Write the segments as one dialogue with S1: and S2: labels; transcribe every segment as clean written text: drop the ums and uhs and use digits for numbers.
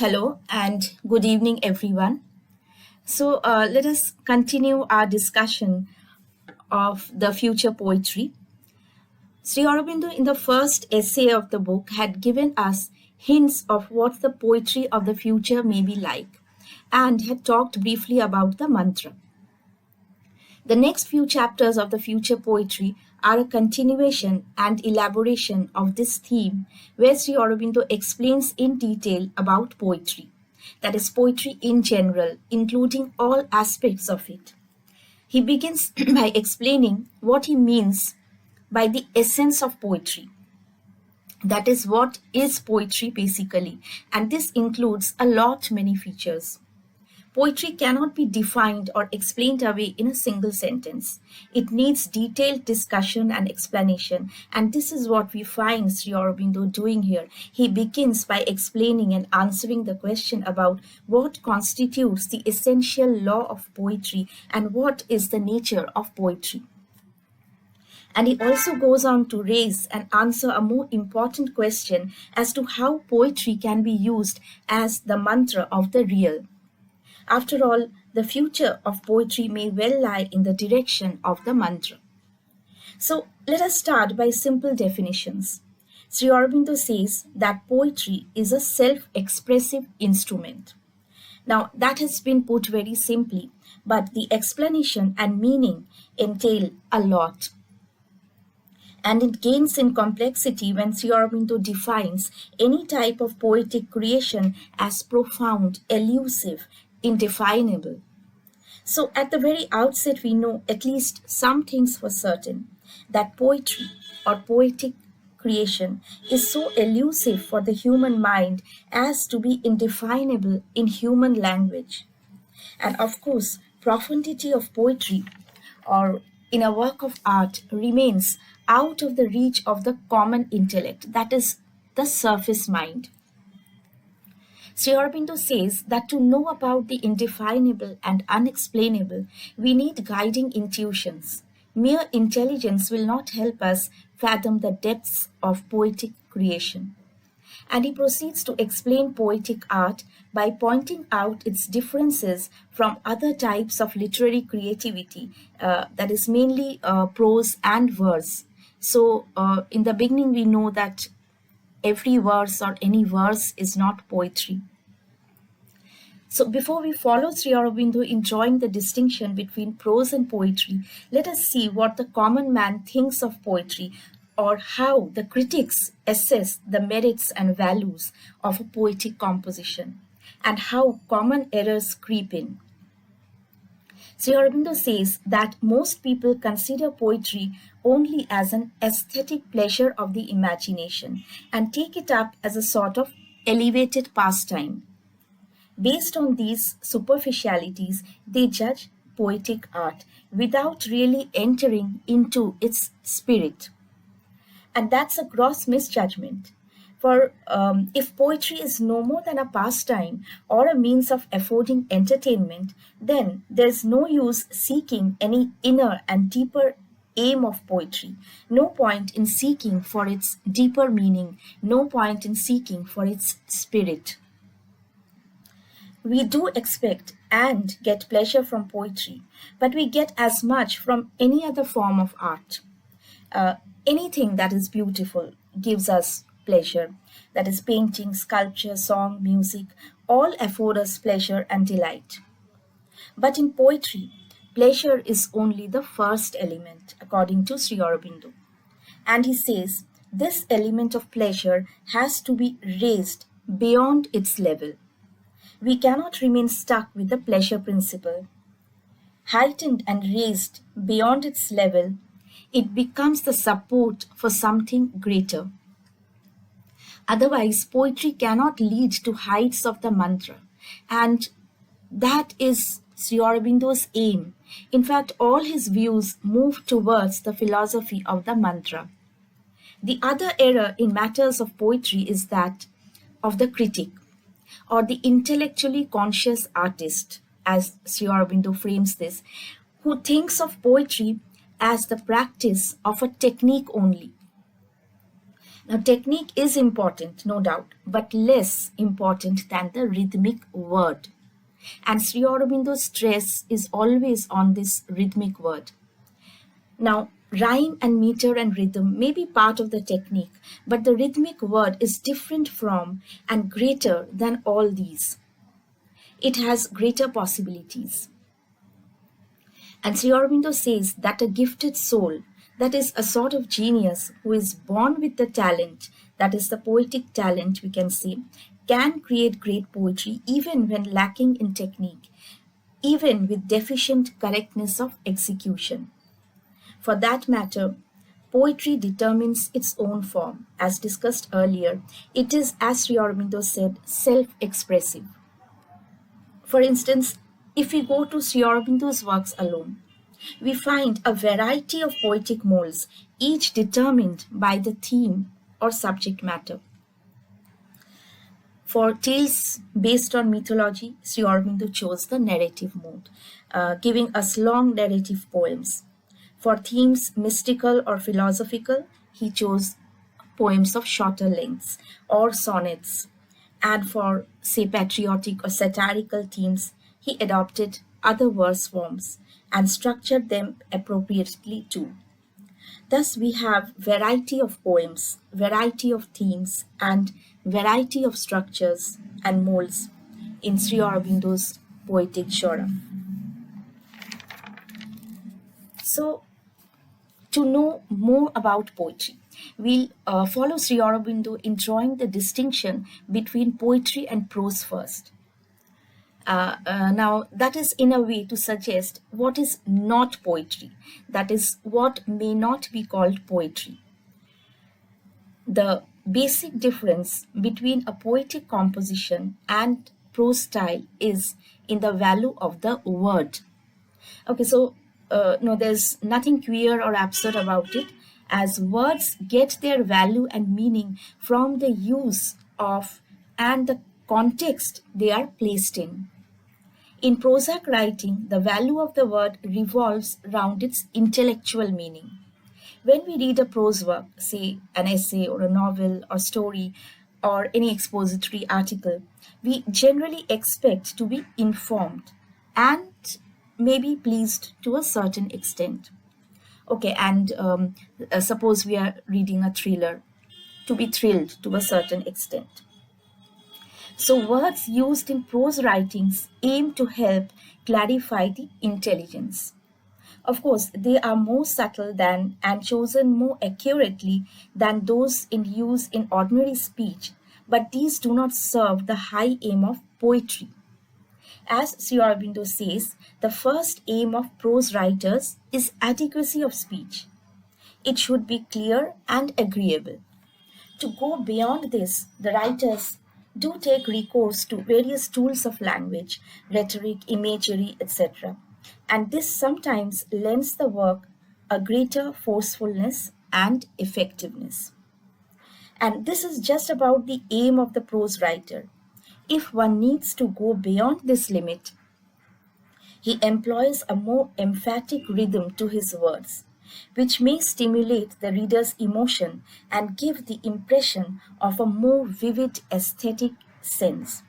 S1: Hello and good evening, everyone. Let us continue our discussion of the future poetry. Sri Aurobindo, in the first essay of the book, had given us hints of what the poetry of the future may be like and had talked briefly about the mantra. The next few chapters of the future poetry are a continuation and elaboration of this theme, where Sri Aurobindo explains in detail about poetry. That is, poetry in general, including all aspects of it. He begins by explaining what he means by the essence of poetry. That is, what is poetry basically, and this includes a lot many features. Poetry cannot be defined or explained away in a single sentence. It needs detailed discussion and explanation, and this is what we find Sri Aurobindo doing here. He begins by explaining and answering the question about what constitutes the essential law of poetry and what is the nature of poetry. And he also goes on to raise and answer a more important question as to how poetry can be used as the mantra of the real. After all, the future of poetry may well lie in the direction of the mantra. So let us start by simple definitions. Sri Aurobindo says that poetry is a self-expressive instrument. Now, that has been put very simply, but the explanation and meaning entail a lot. And it gains in complexity when Sri Aurobindo defines any type of poetic creation as profound, elusive, indefinable. So, at the very outset, we know at least some things for certain that poetry or poetic creation is so elusive for the human mind as to be indefinable in human language. And of course, profundity of poetry or in a work of art remains out of the reach of the common intellect, that is, the surface mind. Sri Aurobindo says that to know about the indefinable and unexplainable, we need guiding intuitions. Mere intelligence will not help us fathom the depths of poetic creation. And he proceeds to explain poetic art by pointing out its differences from other types of literary creativity, that is mainly prose and verse. In the beginning, we know that every verse or any verse is not poetry. So, before we follow Sri Aurobindo in drawing the distinction between prose and poetry, let us see what the common man thinks of poetry or how the critics assess the merits and values of a poetic composition and how common errors creep in. Sri Aurobindo says that most people consider poetry only as an aesthetic pleasure of the imagination and take it up as a sort of elevated pastime. Based on these superficialities, they judge poetic art without really entering into its spirit. And that's a gross misjudgment. For if poetry is no more than a pastime or a means of affording entertainment, then there's no use seeking any inner and deeper aim of poetry. No point in seeking for its deeper meaning, no point in seeking for its spirit. We do expect and get pleasure from poetry, but we get as much from any other form of art. Anything that is beautiful gives us pleasure. That is, painting, sculpture, song, music, all afford us pleasure and delight. But in poetry, pleasure is only the first element, according to Sri Aurobindo. And he says this element of pleasure has to be raised beyond its level. We cannot remain stuck with the pleasure principle. Heightened and raised beyond its level, it becomes the support for something greater. Otherwise, poetry cannot lead to heights of the mantra. And that is Sri Aurobindo's aim. In fact, all his views move towards the philosophy of the mantra. The other error in matters of poetry is that of the critic or the intellectually conscious artist, as Sri Aurobindo frames this, who thinks of poetry as the practice of a technique only. Now, technique is important, no doubt, but less important than the rhythmic word. And Sri Aurobindo's stress is always on this rhythmic word. Now, rhyme and meter and rhythm may be part of the technique, but the rhythmic word is different from and greater than all these. It has greater possibilities. And Sri Aurobindo says that a gifted soul, that is a sort of genius who is born with the talent, that is the poetic talent, we can say, can create great poetry even when lacking in technique, even with deficient correctness of execution. For that matter, poetry determines its own form. As discussed earlier, it is, as Sri Aurobindo said, self expressive. For instance, if we go to Sri Aurobindo's works alone, we find a variety of poetic molds, each determined by the theme or subject matter. For tales based on mythology, Sri Aurobindo chose the narrative mode, giving us long narrative poems. For themes mystical or philosophical, he chose poems of shorter lengths or sonnets. And for, say, patriotic or satirical themes, he adopted other verse forms and structured them appropriately too. Thus, we have variety of poems, variety of themes, and variety of structures and molds in Sri Aurobindo's poetic genre. So, to know more about poetry, we'll follow Sri Aurobindo in drawing the distinction between poetry and prose first. Now, that is in a way to suggest what is not poetry, that is, what may not be called poetry. The basic difference between a poetic composition and prose style is in the value of the word. Okay, so no, there's nothing queer or absurd about it, as words get their value and meaning from the use of and the context they are placed in. In Prozac writing, the value of the word revolves around its intellectual meaning. When we read a prose work, say an essay or a novel or story or any expository article, we generally expect to be informed and maybe pleased to a certain extent. Okay, and suppose we are reading a thriller, to be thrilled to a certain extent. So, words used in prose writings aim to help clarify the intelligence. Of course, they are more subtle than and chosen more accurately than those in use in ordinary speech, but these do not serve the high aim of poetry. As Sri Aurobindo says, the first aim of prose writers is adequacy of speech. It should be clear and agreeable. To go beyond this, the writers do take recourse to various tools of language, rhetoric, imagery, etc. And this sometimes lends the work a greater forcefulness and effectiveness. And this is just about the aim of the prose writer. If one needs to go beyond this limit, he employs a more emphatic rhythm to his words, which may stimulate the reader's emotion and give the impression of a more vivid aesthetic sense.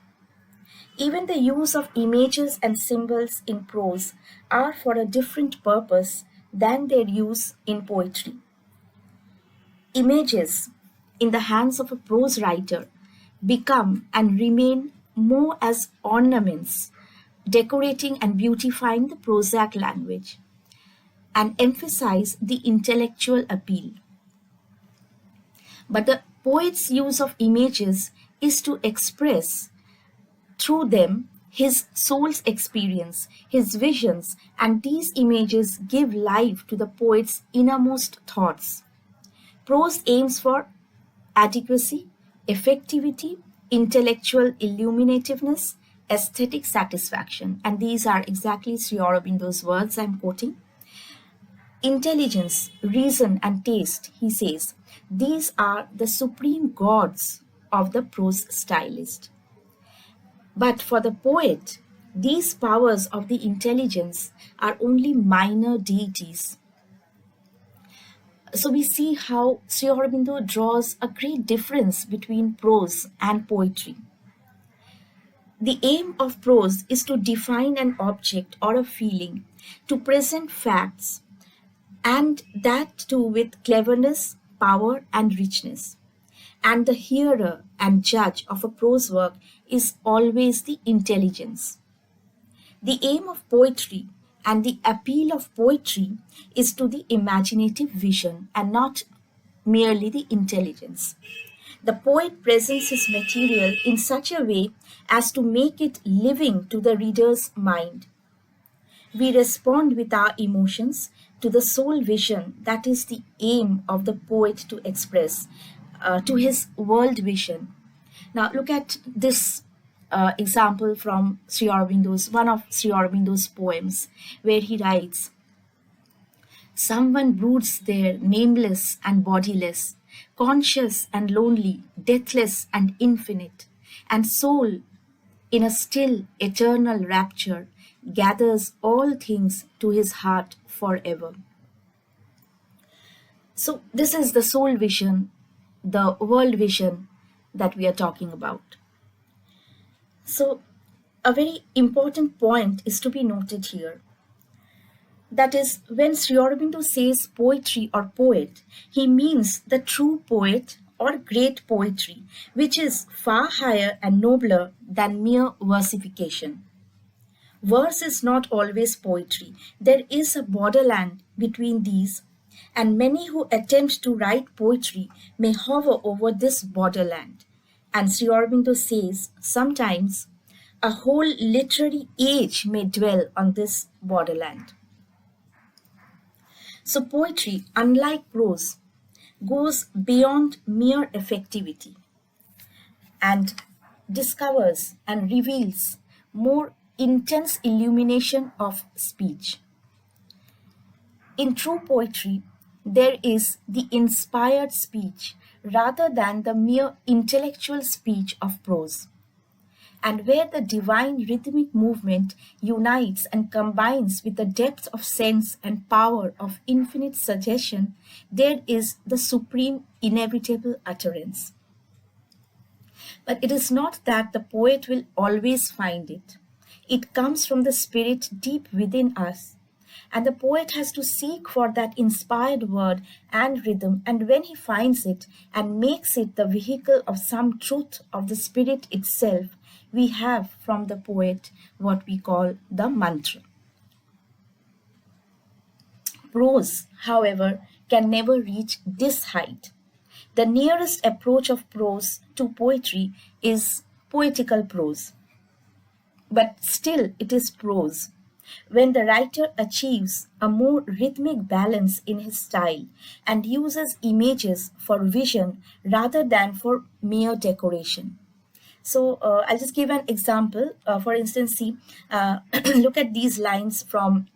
S1: Even the use of images and symbols in prose are for a different purpose than their use in poetry. Images in the hands of a prose writer become and remain more as ornaments, decorating and beautifying the Prozac language, and emphasize the intellectual appeal. But the poet's use of images is to express through them his soul's experience, his visions, and these images give life to the poet's innermost thoughts. Prose aims for adequacy, effectivity, intellectual illuminativeness, aesthetic satisfaction, and these are exactly Sri Aurobindo's words I'm quoting. Intelligence, reason, and taste, he says, these are the supreme gods of the prose stylist. But for the poet, these powers of the intelligence are only minor deities. So we see how Sri Aurobindo draws a great difference between prose and poetry. The aim of prose is to define an object or a feeling, to present facts, and that too with cleverness, power, and richness. And the hearer and judge of a prose work is always the intelligence. The aim of poetry and the appeal of poetry is to the imaginative vision and not merely the intelligence. The poet presents his material in such a way as to make it living to the reader's mind. We respond with our emotions to the soul vision that is the aim of the poet to express, to his world vision. Now, look at this example from one of Sri Aurobindo's poems, where he writes, "Someone broods there, nameless and bodiless, conscious and lonely, deathless and infinite, and soul, in a still, eternal rapture, gathers all things to his heart forever." So, this is the soul vision, the world vision that we are talking about. So, a very important point is to be noted here. That is, when Sri Aurobindo says poetry or poet, he means the true poet or great poetry, which is far higher and nobler than mere versification. Verse is not always poetry. There is a borderland between these, and many who attempt to write poetry may hover over this borderland. And Sri Aurobindo says sometimes a whole literary age may dwell on this borderland. So, poetry, unlike prose, goes beyond mere effectivity and discovers and reveals more intense illumination of speech. In true poetry, there is the inspired speech rather than the mere intellectual speech of prose. And where the divine rhythmic movement unites and combines with the depth of sense and power of infinite suggestion, there is the supreme inevitable utterance. But it is not that the poet will always find it. It comes from the spirit deep within us. And the poet has to seek for that inspired word and rhythm, and when he finds it and makes it the vehicle of some truth of the spirit itself, we have from the poet what we call the mantra. Prose, however, can never reach this height. The nearest approach of prose to poetry is poetical prose. But still, it is prose. When the writer achieves a more rhythmic balance in his style and uses images for vision rather than for mere decoration. So I'll just give an example. For instance, see, look at these lines from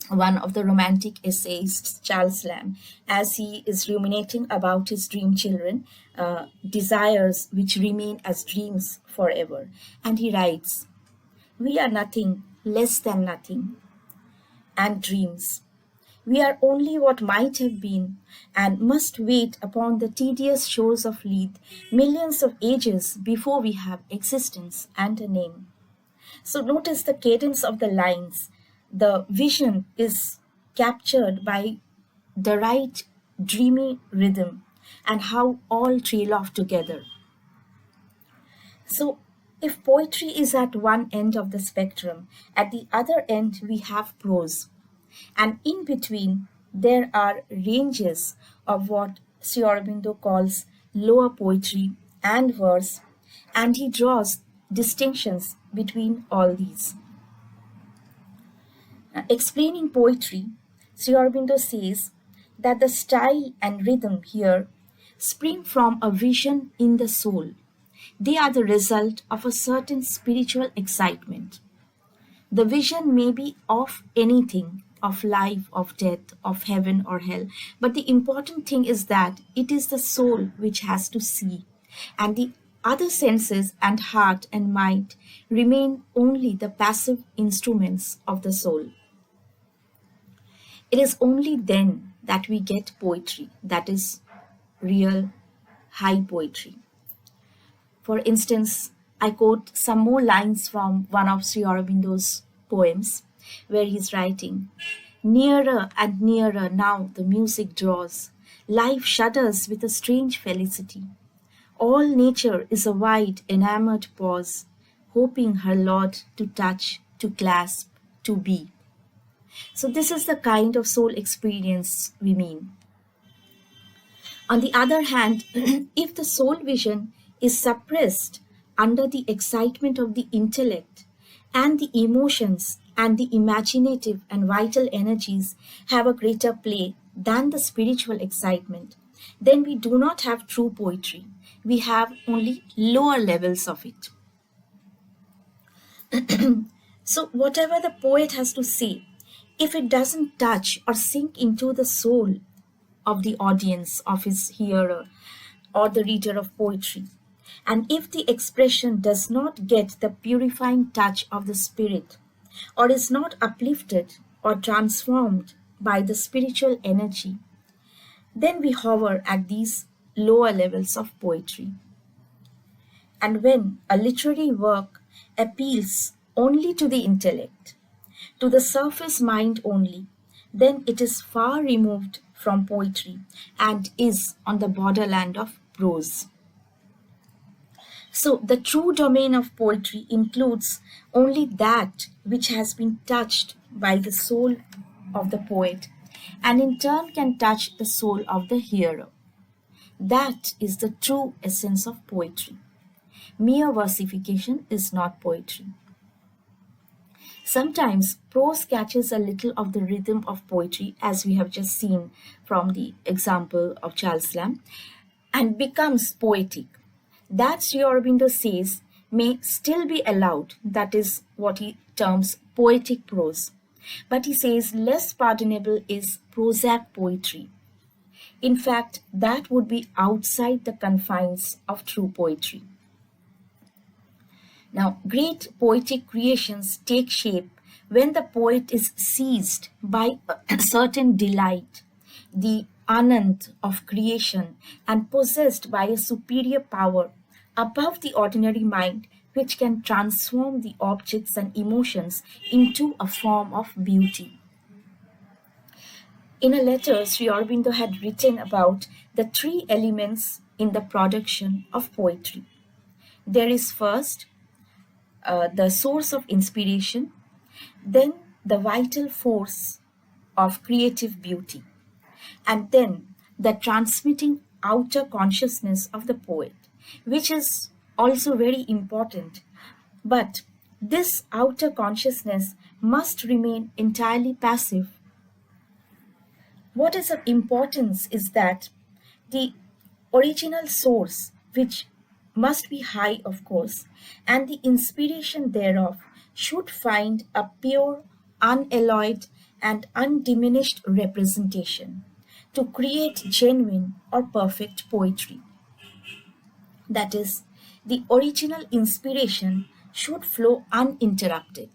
S1: one of the romantic essayists, Charles Lamb, as he is ruminating about his dream children, desires which remain as dreams forever. And he writes, "We are nothing less than nothing, and dreams. We are only what might have been, and must wait upon the tedious shores of Lethe millions of ages before we have existence and a name." So notice the cadence of the lines. The vision is captured by the right dreamy rhythm and how all trail off together. So if poetry is at one end of the spectrum, at the other end we have prose. And in between, there are ranges of what Sri Aurobindo calls lower poetry and verse, and he draws distinctions between all these. Explaining poetry, Sri Aurobindo says that the style and rhythm here spring from a vision in the soul. They are the result of a certain spiritual excitement. The vision may be of anything, of life, of death, of heaven or hell, but the important thing is that it is the soul which has to see, and the other senses and heart and mind remain only the passive instruments of the soul. It is only then that we get poetry that is real, high poetry. For instance, I quote some more lines from one of Sri Aurobindo's poems, where he's writing, "Nearer and nearer now the music draws, life shudders with a strange felicity. All nature is a wide, enamored pause, hoping her Lord to touch, to clasp, to be." So, this is the kind of soul experience we mean. On the other hand, if the soul vision is suppressed under the excitement of the intellect, and the emotions and the imaginative and vital energies have a greater play than the spiritual excitement, then we do not have true poetry. We have only lower levels of it. So, whatever the poet has to say, if it doesn't touch or sink into the soul of the audience, of his hearer, or the reader of poetry, and if the expression does not get the purifying touch of the spirit, or is not uplifted or transformed by the spiritual energy, then we hover at these lower levels of poetry. And when a literary work appeals only to the intellect, to the surface mind only, then it is far removed from poetry and is on the borderland of prose. So, the true domain of poetry includes only that which has been touched by the soul of the poet and in turn can touch the soul of the hearer. That is the true essence of poetry. Mere versification is not poetry. Sometimes prose catches a little of the rhythm of poetry, as we have just seen from the example of Charles Lamb, and becomes poetic. That Sri Aurobindo says may still be allowed, that is what he terms poetic prose. But he says less pardonable is prosaic poetry. In fact, that would be outside the confines of true poetry. Now, great poetic creations take shape when the poet is seized by a certain delight, the anand of creation, and possessed by a superior power above the ordinary mind, which can transform the objects and emotions into a form of beauty. In a letter, Sri Aurobindo had written about the three elements in the production of poetry. There is first the source of inspiration, then the vital force of creative beauty, and then the transmitting outer consciousness of the poet, which is also very important. But this outer consciousness must remain entirely passive. What is of importance is that the original source, which must be high, of course, and the inspiration thereof should find a pure, unalloyed, and undiminished representation to create genuine or perfect poetry. That is, the original inspiration should flow uninterrupted.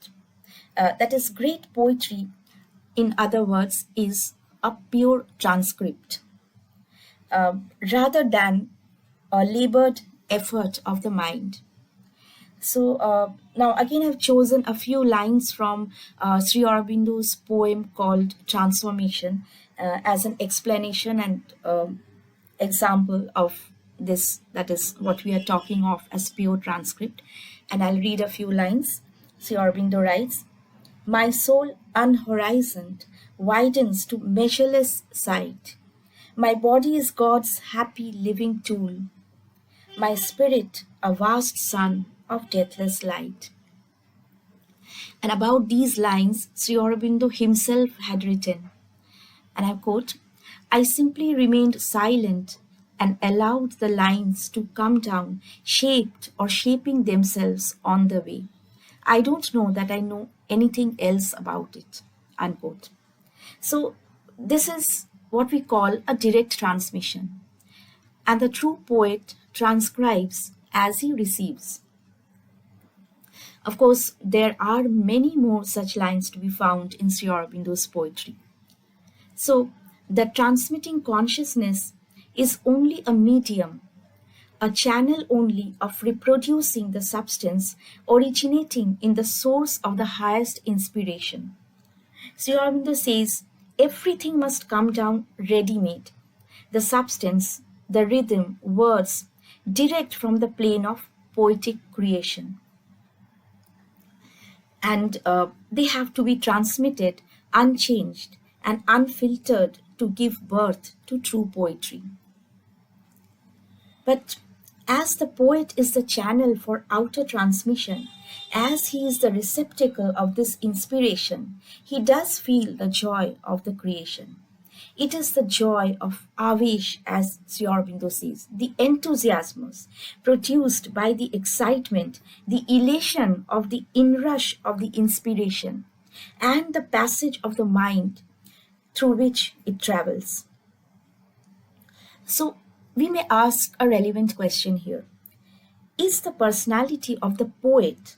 S1: That is, great poetry, in other words, is a pure transcript rather than a labored effort of the mind. So now again I've chosen a few lines from Sri Aurobindo's poem called Transformation as an explanation and example of this, that is what we are talking of as pure transcript. And I'll read a few lines. Sri Aurobindo writes, "My soul unhorizoned widens to measureless sight. My body is God's happy living tool. My spirit a vast sun of deathless light." And about these lines, Sri Aurobindo himself had written, and I quote, "I simply remained silent and allowed the lines to come down, shaped or shaping themselves on the way. I don't know that I know anything else about it." Unquote. So, this is what we call a direct transmission. And the true poet transcribes as he receives. Of course, there are many more such lines to be found in Sri Aurobindo's poetry. So, the transmitting consciousness is only a medium, a channel only of reproducing the substance originating in the source of the highest inspiration. Sri Aurobindo says everything must come down ready made. The substance, the rhythm, words, direct from the plane of poetic creation. And they have to be transmitted unchanged and unfiltered to give birth to true poetry. But as the poet is the channel for outer transmission, as he is the receptacle of this inspiration, he does feel the joy of the creation. It is the joy of Avesh, as Sri Aurobindo says, the enthusiasmus produced by the excitement, the elation of the inrush of the inspiration, and the passage of the mind through which it travels. So, we may ask a relevant question here. Is the personality of the poet,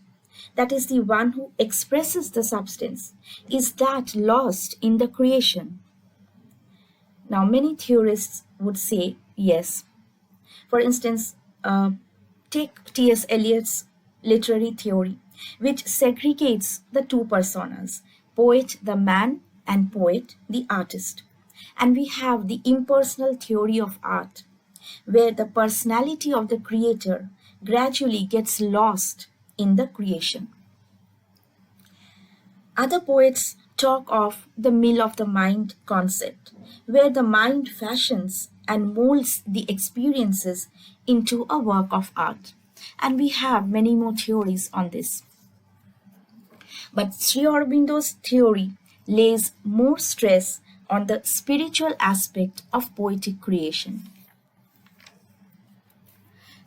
S1: that is the one who expresses the substance, is that lost in the creation? Now, many theorists would say yes. For instance, take T.S. Eliot's literary theory, which segregates the two personas, poet the man and poet the artist. And we have the impersonal theory of art, where the personality of the creator gradually gets lost in the creation. Other poets talk of the mill of the mind concept, where the mind fashions and molds the experiences into a work of art. And we have many more theories on this. But Sri Aurobindo's theory lays more stress on the spiritual aspect of poetic creation.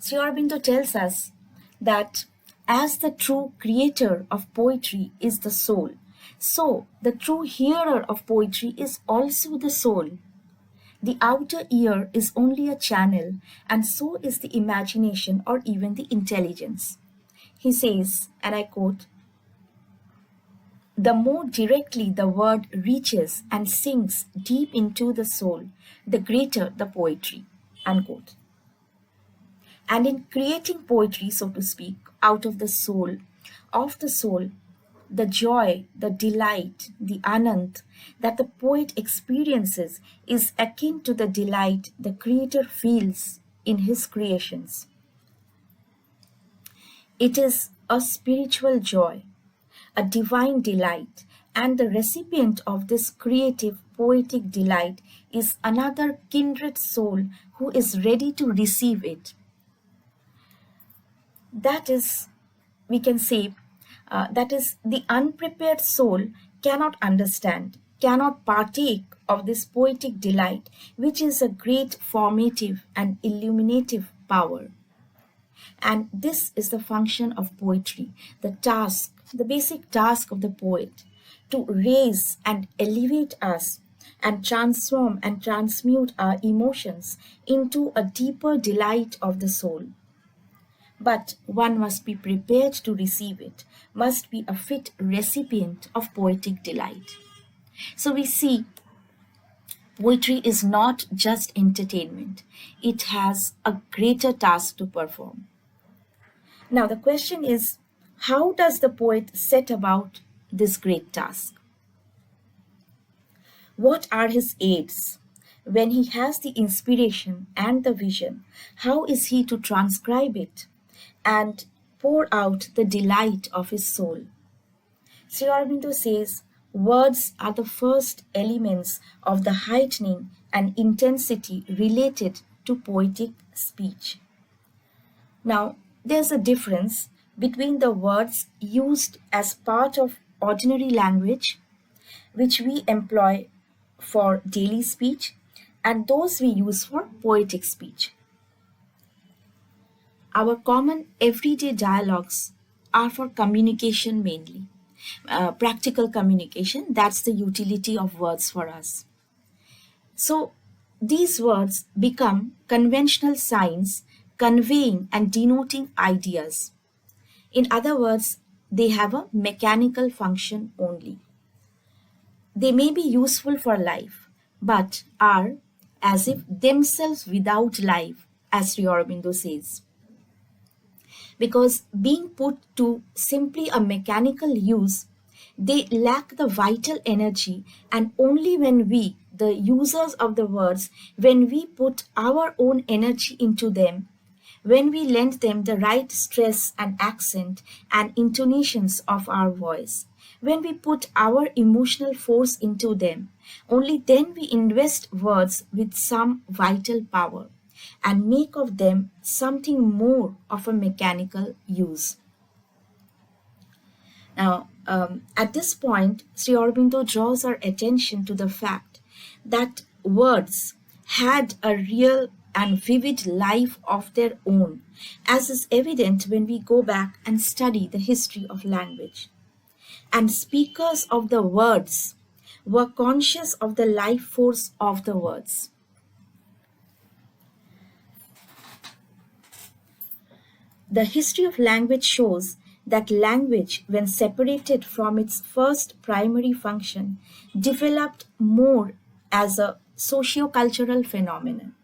S1: Sri Aurobindo tells us that as the true creator of poetry is the soul, so the true hearer of poetry is also the soul. The outer ear is only a channel, and so is the imagination or even the intelligence. He says, and I quote, "The more directly the word reaches and sinks deep into the soul, the greater the poetry." Unquote. And in creating poetry, so to speak, out of of the soul, the joy, the delight, the anand that the poet experiences is akin to the delight the creator feels in his creations. It is a spiritual joy, a divine delight, and the recipient of this creative poetic delight is another kindred soul who is ready to receive it. That is, we can say, that is, the unprepared soul cannot understand, cannot partake of this poetic delight, which is a great formative and illuminative power. And this is the function of poetry, the task, the basic task of the poet, to raise and elevate us and transform and transmute our emotions into a deeper delight of the soul. But one must be prepared to receive it, must be a fit recipient of poetic delight. So we see poetry is not just entertainment, it has a greater task to perform. Now, the question is, how does the poet set about this great task? What are his aids? When he has the inspiration and the vision, how is he to transcribe it and pour out the delight of his soul? Sri Aurobindo says, words are the first elements of the heightening and intensity related to poetic speech. Now, there's a difference between the words used as part of ordinary language, which we employ for daily speech, and those we use for poetic speech. Our common everyday dialogues are for communication mainly. Practical communication, that's the utility of words for us. So these words become conventional signs conveying and denoting ideas. In other words, they have a mechanical function only. They may be useful for life, but are as if themselves without life, as Sri Aurobindo says. Because being put to simply a mechanical use, they lack the vital energy, and only when we, the users of the words, when we put our own energy into them, when we lend them the right stress and accent and intonations of our voice, when we put our emotional force into them, only then we invest words with some vital power and make of them something more of a mechanical use. Now, at this point, Sri Aurobindo draws our attention to the fact that words had a real and vivid life of their own, as is evident when we go back and study the history of language. And speakers of the words were conscious of the life force of the words. The history of language shows that language, when separated from its first primary function, developed more as a socio-cultural phenomenon.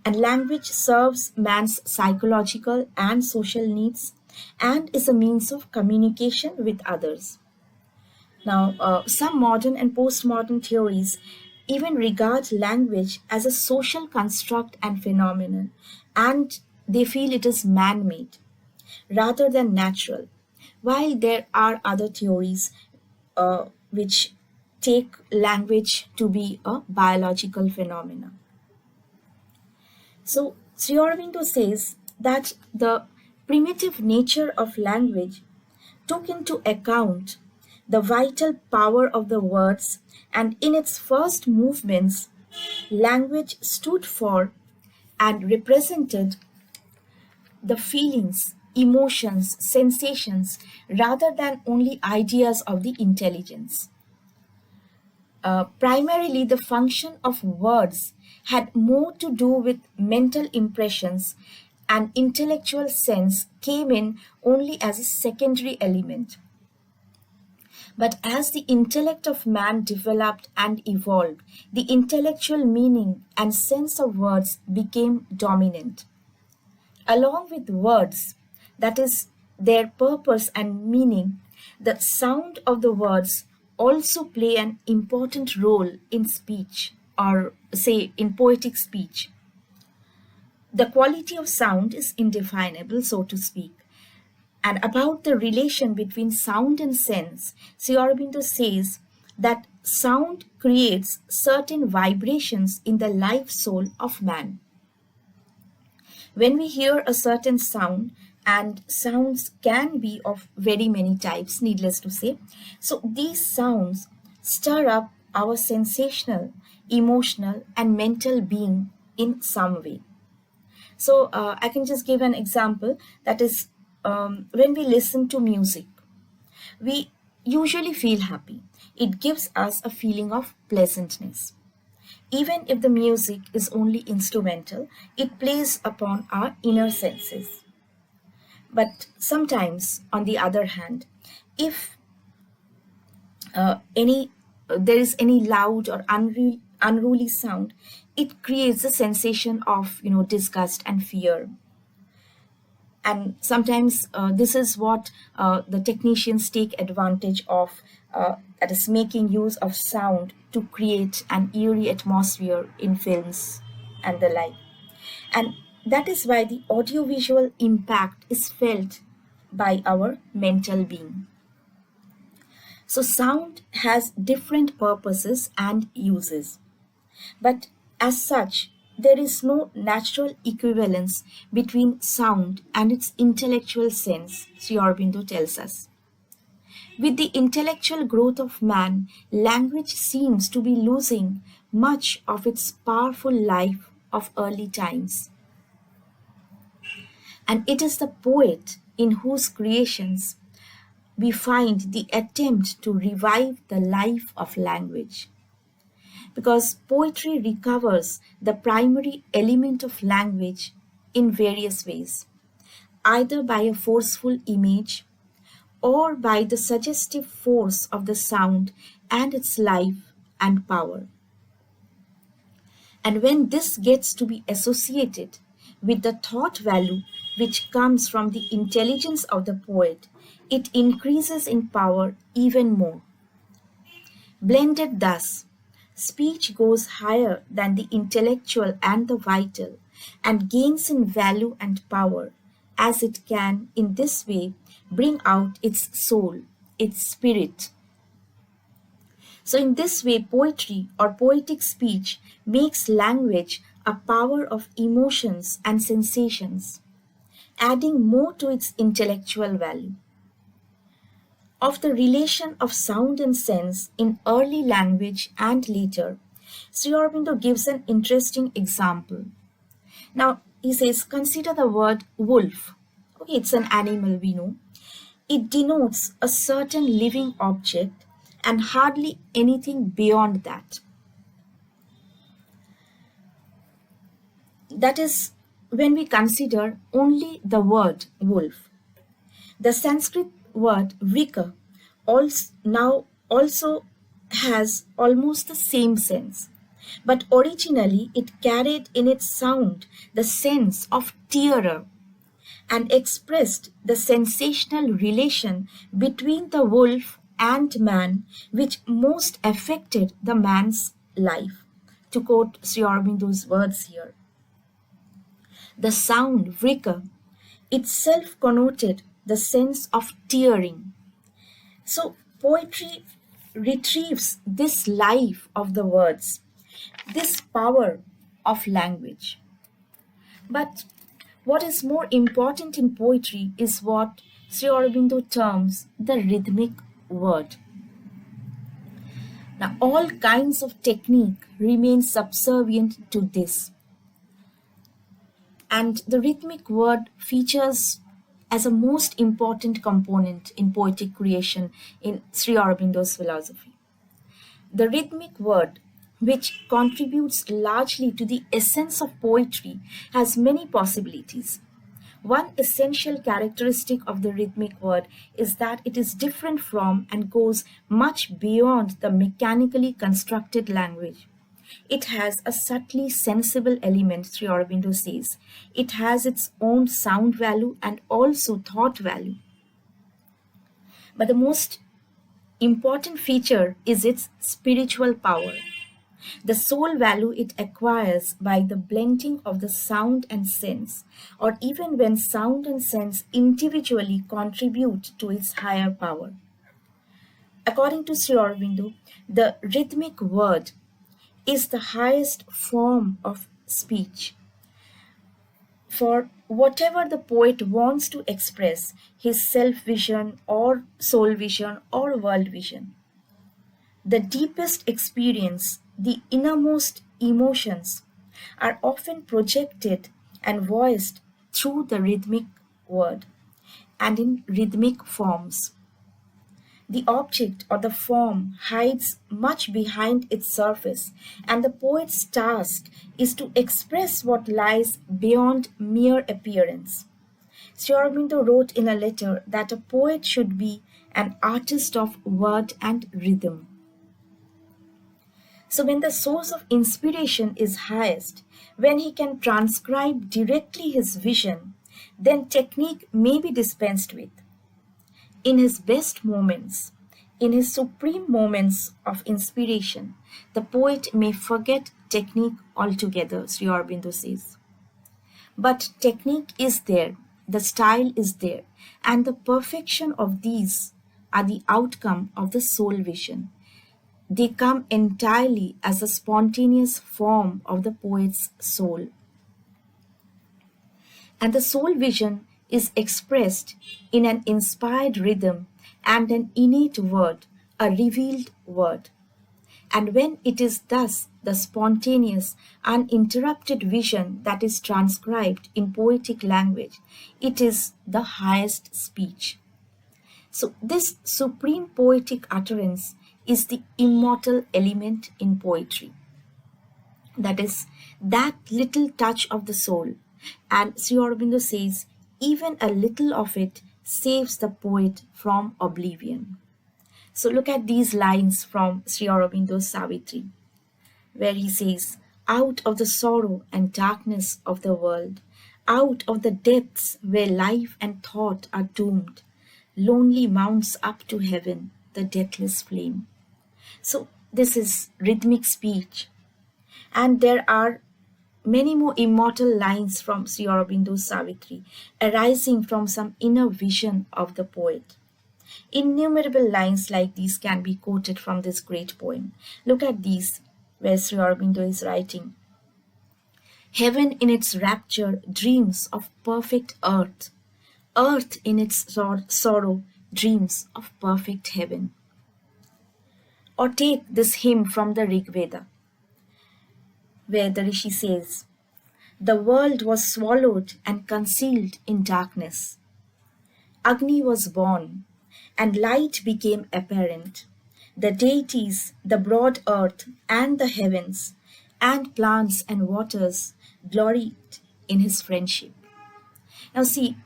S1: And language serves man's psychological and social needs and is a means of communication with others. Now, some modern and postmodern theories even regard language as a social construct and phenomenon, and they feel it is man made rather than natural, while there are other theories which take language to be a biological phenomenon. So, Sri Aurobindo says that the primitive nature of language took into account the vital power of the words, and in its first movements, language stood for and represented the feelings, emotions, sensations, rather than only ideas of the intelligence. Primarily, the function of words had more to do with mental impressions, and intellectual sense came in only as a secondary element. But as the intellect of man developed and evolved, the intellectual meaning and sense of words became dominant. Along with words, that is, their purpose and meaning, the sound of the words also play an important role in speech, or say in poetic speech. The quality of sound is indefinable, so to speak. And about the relation between sound and sense, Sri Aurobindo says that sound creates certain vibrations in the life soul of man. When we hear a certain sound, and sounds can be of very many types, needless to say, so these sounds stir up our sensational, emotional, and mental being in some way. So I can just give an example, that is, when we listen to music, we usually feel happy. It gives us a feeling of pleasantness. Even if the music is only instrumental, it plays upon our inner senses. But sometimes, on the other hand, if any there is any loud or unruly sound, it creates a sensation of disgust and fear. And sometimes this is what the technicians take advantage of, that is making use of sound to create an eerie atmosphere in films and the like. And that is why the audiovisual impact is felt by our mental being. So sound has different purposes and uses, but as such, there is no natural equivalence between sound and its intellectual sense, Sri Aurobindo tells us. With the intellectual growth of man, language seems to be losing much of its powerful life of early times. And it is the poet in whose creations we find the attempt to revive the life of language. Because poetry recovers the primary element of language in various ways, either by a forceful image or by the suggestive force of the sound and its life and power. And when this gets to be associated with the thought value which comes from the intelligence of the poet, it increases in power even more. Blended thus, speech goes higher than the intellectual and the vital and gains in value and power, as it can in this way bring out its soul, its spirit. So, in this way, poetry or poetic speech makes language a power of emotions and sensations, adding more to its intellectual value. Of the relation of sound and sense in early language and later, Sri Aurobindo gives an interesting example. Now, he says, consider the word wolf. Okay, it's an animal, we know. It denotes a certain living object and hardly anything beyond that. That is, when we consider only the word wolf. The Sanskrit word vika also has almost the same sense, but originally it carried in its sound the sense of terror and expressed the sensational relation between the wolf and man which most affected the man's life. To quote Sri Aurobindo's words here, the sound vrika itself connoted the sense of tearing. So, poetry retrieves this life of the words, this power of language. But what is more important in poetry is what Sri Aurobindo terms the rhythmic word. Now, all kinds of technique remain subservient to this, and the rhythmic word features as a most important component in poetic creation in Sri Aurobindo's philosophy. The rhythmic word, which contributes largely to the essence of poetry, has many possibilities. One essential characteristic of the rhythmic word is that it is different from and goes much beyond the mechanically constructed language. It has a subtly sensible element, Sri Aurobindo says. It has its own sound value and also thought value. But the most important feature is its spiritual power, the soul value it acquires by the blending of the sound and sense, or even when sound and sense individually contribute to its higher power. According to Sri Aurobindo, the rhythmic word is the highest form of speech. For whatever the poet wants to express, his self vision or soul vision or world vision, the deepest experience, the innermost emotions, are often projected and voiced through the rhythmic word and in rhythmic forms. The object or the form hides much behind its surface, and the poet's task is to express what lies beyond mere appearance. Sri Aurobindo wrote in a letter that a poet should be an artist of word and rhythm. So, when the source of inspiration is highest, when he can transcribe directly his vision, then technique may be dispensed with. In his best moments, in his supreme moments of inspiration, the poet may forget technique altogether, Sri Aurobindo says. But technique is there, the style is there, and the perfection of these are the outcome of the soul vision. They come entirely as a spontaneous form of the poet's soul. And the soul vision is expressed in an inspired rhythm and an innate word, a revealed word. And when it is thus the spontaneous, uninterrupted vision that is transcribed in poetic language, it is the highest speech. So, this supreme poetic utterance is the immortal element in poetry. That is, that little touch of the soul. And Sri Aurobindo says, even a little of it saves the poet from oblivion. So look at these lines from Sri Aurobindo's Savitri, where he says, out of the sorrow and darkness of the world, out of the depths where life and thought are doomed, lonely mounts up to heaven the deathless flame. So, this is rhythmic speech, and there are many more immortal lines from Sri Aurobindo's Savitri, arising from some inner vision of the poet. Innumerable lines like these can be quoted from this great poem. Look at these, where Sri Aurobindo is writing: Heaven in its rapture dreams of perfect earth. Earth in its sorrow dreams of perfect heaven. Or take this hymn from the Rigveda, where the Rishi says, The world was swallowed and concealed in darkness. Agni was born, and light became apparent. The deities, the broad earth, and the heavens, and plants and waters gloried in his friendship. Now, see,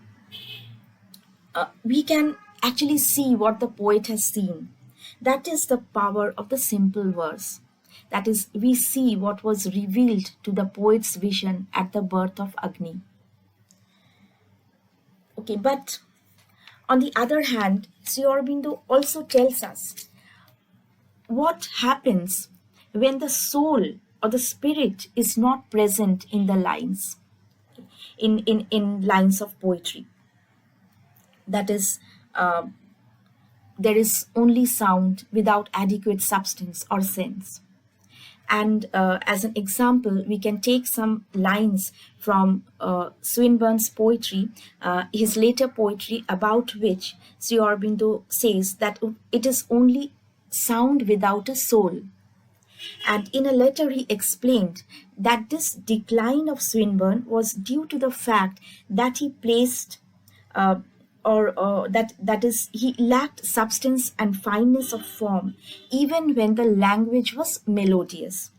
S1: we can actually see what the poet has seen. That is the power of the simple verse. That is, we see what was revealed to the poet's vision at the birth of Agni. Okay, but on the other hand, Sri Aurobindo also tells us what happens when the soul or the spirit is not present in the lines, in lines of poetry. That is, there is only sound without adequate substance or sense. And as an example, we can take some lines from Swinburne's poetry, his later poetry, about which Sri Aurobindo says that it is only sound without a soul. And in a letter, he explained that this decline of Swinburne was due to the fact that he placed, that is, he lacked substance and fineness of form, even when the language was melodious.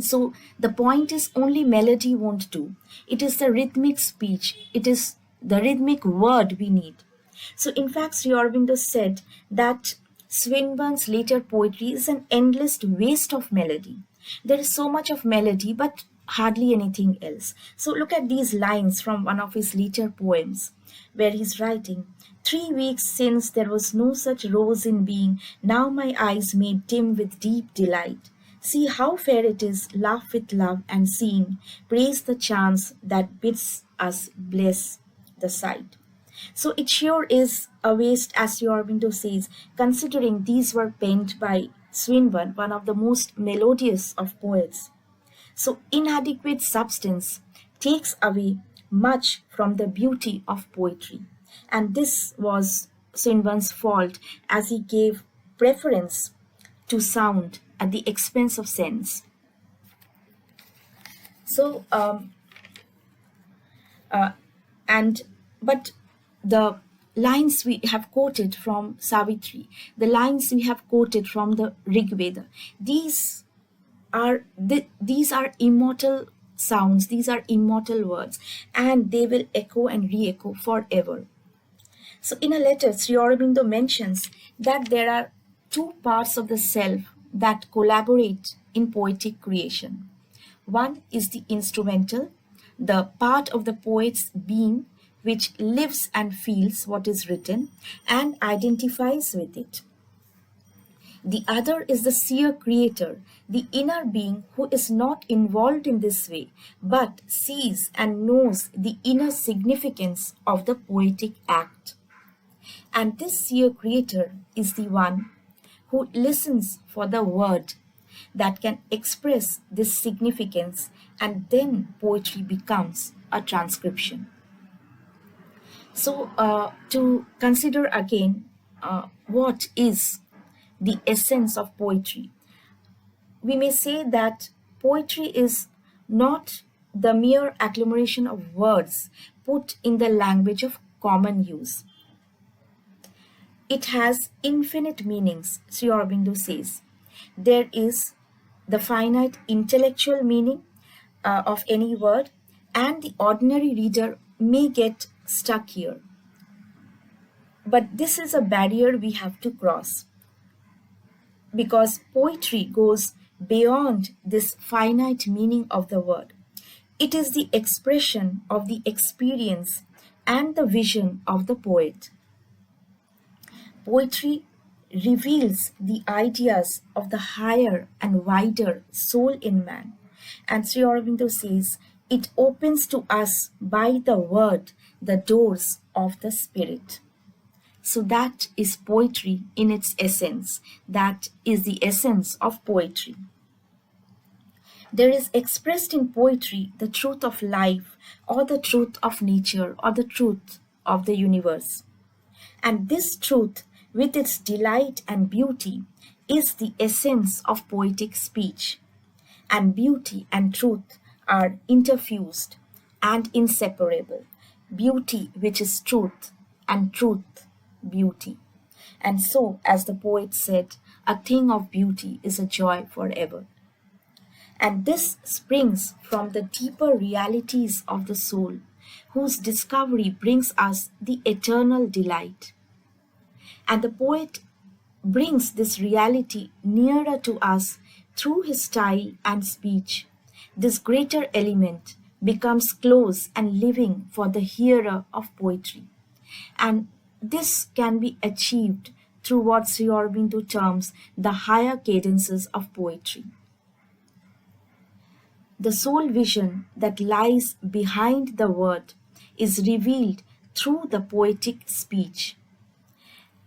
S1: So the point is, only melody won't do. It is the rhythmic speech, it is the rhythmic word we need. So in fact, Sri Aurobindo said that Swinburne's later poetry is an endless waste of melody. There is so much of melody, but hardly anything else. So look at these lines from one of his later poems, where he's writing, 3 weeks since there was no such rose in being, now my eyes made dim with deep delight. See how fair it is, laugh with love and sing, praise the chance that bids us bless the sight. So it sure is a waste, as Sri Aurobindo says, considering these were penned by Swinburne, one of the most melodious of poets. So inadequate substance takes away much from the beauty of poetry. And this was Swinburne's fault, as he gave preference to sound at the expense of sense. So, and but the lines we have quoted from Savitri, the lines we have quoted from the Rigveda, these are immortal sounds, these are immortal words, and they will echo and re-echo forever. So in a letter, Sri Aurobindo mentions that there are two parts of the self that collaborate in poetic creation. One is the instrumental, the part of the poet's being which lives and feels what is written and identifies with it. The other is the seer creator, the inner being who is not involved in this way, but sees and knows the inner significance of the poetic act. And this seer creator is the one who listens for the word that can express this significance, and then poetry becomes a transcription. So, to consider again what is the essence of poetry, we may say that poetry is not the mere agglomeration of words put in the language of common use. It has infinite meanings, Sri Aurobindo says. There is the finite intellectual meaning of any word, and the ordinary reader may get stuck here. But this is a barrier we have to cross, because poetry goes beyond this finite meaning of the word. It is the expression of the experience and the vision of the poet. Poetry reveals the ideas of the higher and wider soul in man. And Sri Aurobindo says, it opens to us by the word the doors of the spirit. So that is poetry in its essence. That is the essence of poetry. There is expressed in poetry the truth of life, or the truth of nature, or the truth of the universe. And this truth, with its delight and beauty, is the essence of poetic speech. And beauty and truth are interfused and inseparable. Beauty, which is truth, and truth, beauty. And so, as the poet said, a thing of beauty is a joy forever. And this springs from the deeper realities of the soul, whose discovery brings us the eternal delight. And the poet brings this reality nearer to us through his style and speech. This greater element becomes close and living for the hearer of poetry. And this can be achieved through what Sri Aurobindo terms the higher cadences of poetry. The soul vision that lies behind the word is revealed through the poetic speech.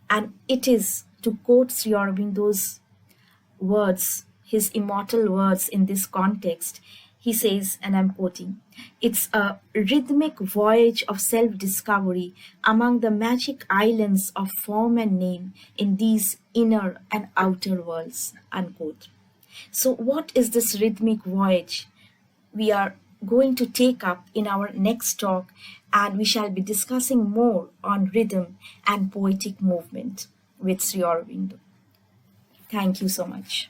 S1: And it is, to quote Sri Aurobindo's words, his immortal words in this context, he says, and I'm quoting, it's a rhythmic voyage of self discovery among the magic islands of form and name in these inner and outer worlds. Unquote. So, what is this rhythmic voyage? We are going to take up in our next talk, and we shall be discussing more on rhythm and poetic movement with Sri Aurobindo. Thank you so much.